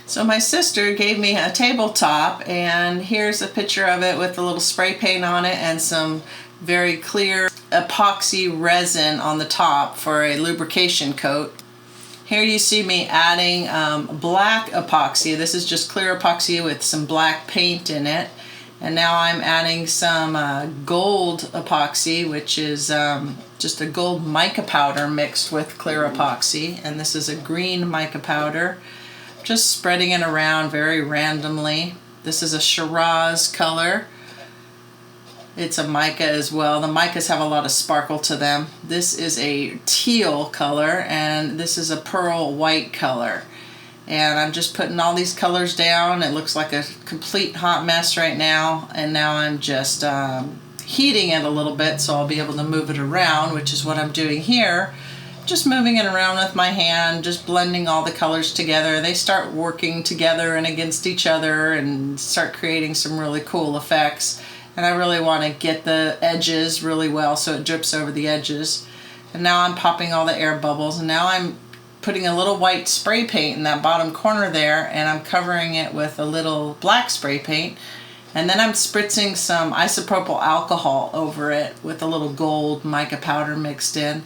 So my sister gave me a tabletop, and here's a picture of it with a little spray paint on it and some very clear epoxy resin on the top for a lubrication coat. Here you see me adding black epoxy. This is just clear epoxy with some black paint in it. And now I'm adding some gold epoxy, which is just a gold mica powder mixed with clear epoxy. And this is a green mica powder. Just spreading it around very randomly. This is a Shiraz color. It's a mica as well. The micas have a lot of sparkle to them. This is a teal color, and this is a pearl white color. And I'm just putting all these colors down. It looks like a complete hot mess right now. And now I'm just heating it a little bit so I'll be able to move it around, which is what I'm doing here. Just moving it around with my hand, just blending all the colors together. They start working together and against each other and start creating some really cool effects. And I really want to get the edges really well so it drips over the edges. And now I'm popping all the air bubbles, and now I'm putting a little white spray paint in that bottom corner there, and I'm covering it with a little black spray paint. And then I'm spritzing some isopropyl alcohol over it with a little gold mica powder mixed in.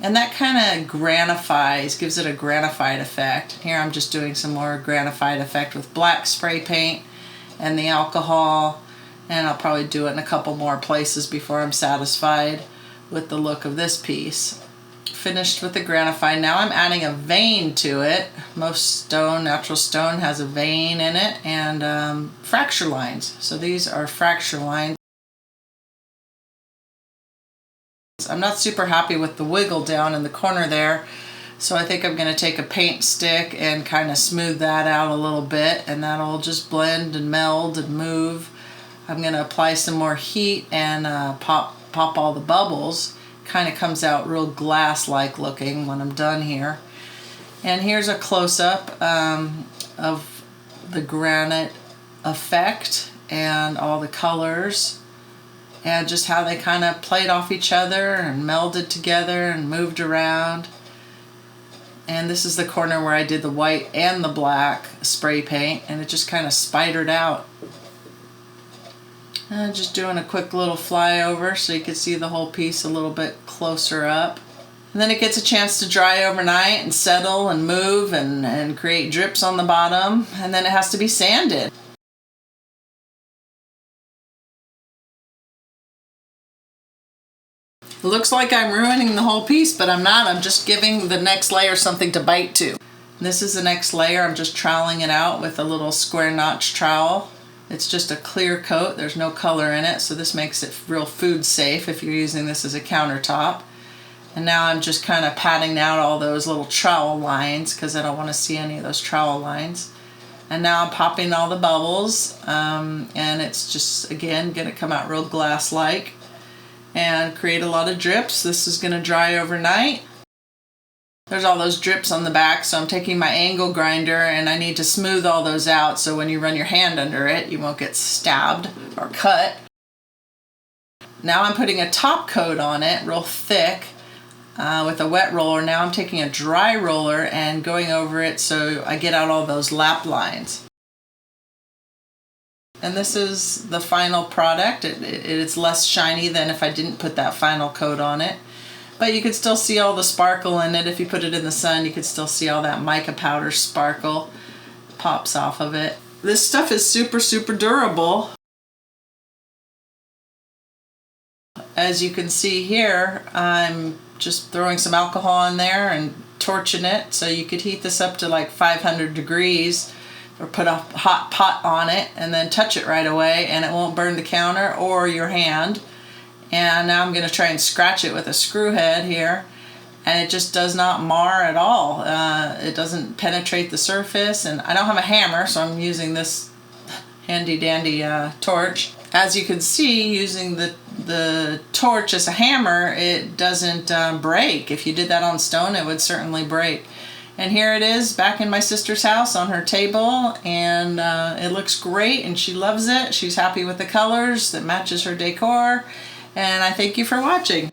And that kind of granifies, gives it a granified effect. Here I'm just doing some more granified effect with black spray paint and the alcohol. And I'll probably do it in a couple more places before I'm satisfied with the look of this piece. Finished with the granified. Now I'm adding a vein to it. Most stone, natural stone, has a vein in it, and fracture lines. So these are fracture lines. I'm not super happy with the wiggle down in the corner there, so I think I'm going to take a paint stick and kind of smooth that out a little bit, and that'll just blend and meld and move. I'm going to apply some more heat and pop all the bubbles. Kind of comes out real glass-like looking when I'm done here. And here's a close-up of the granite effect and all the colors, and just how they kind of played off each other and melded together and moved around. And this is the corner where I did the white and the black spray paint, and it just kind of spidered out. And just doing a quick little flyover so you can see the whole piece a little bit closer up. And then it gets a chance to dry overnight and settle and move and create drips on the bottom, and then it has to be sanded. It looks like I'm ruining the whole piece, but I'm not. I'm just giving the next layer something to bite to. This is the next layer. I'm just troweling it out with a little square notch trowel. It's just a clear coat. There's no color in it, so this makes it real food safe if you're using this as a countertop. And now I'm just kind of patting out all those little trowel lines because I don't want to see any of those trowel lines. And now I'm popping all the bubbles, and it's just, again, going to come out real glass-like and create a lot of drips. This is going to dry overnight. There's all those drips on the back, so I'm taking my angle grinder and I need to smooth all those out so when you run your hand under it, you won't get stabbed or cut. Now I'm putting a top coat on it, real thick, with a wet roller. Now I'm taking a dry roller and going over it so I get out all those lap lines. And this is the final product. It's less shiny than if I didn't put that final coat on it. But you could still see all the sparkle in it. If you put it in the sun, you could still see all that mica powder sparkle pops off of it. This stuff is super, super durable. As you can see here, I'm just throwing some alcohol in there and torching it. So you could heat this up to like 500 degrees. Or put a hot pot on it and then touch it right away, and it won't burn the counter or your hand. And now I'm going to try and scratch it with a screw head here, and it just does not mar at all. It doesn't penetrate the surface, and I don't have a hammer, so I'm using this handy dandy torch. As you can see, using the torch as a hammer, it doesn't break. If you did that on stone, it would certainly break. And here it is back in my sister's house on her table, and it looks great and she loves it. She's happy with the colors that matches her decor, and I thank you for watching.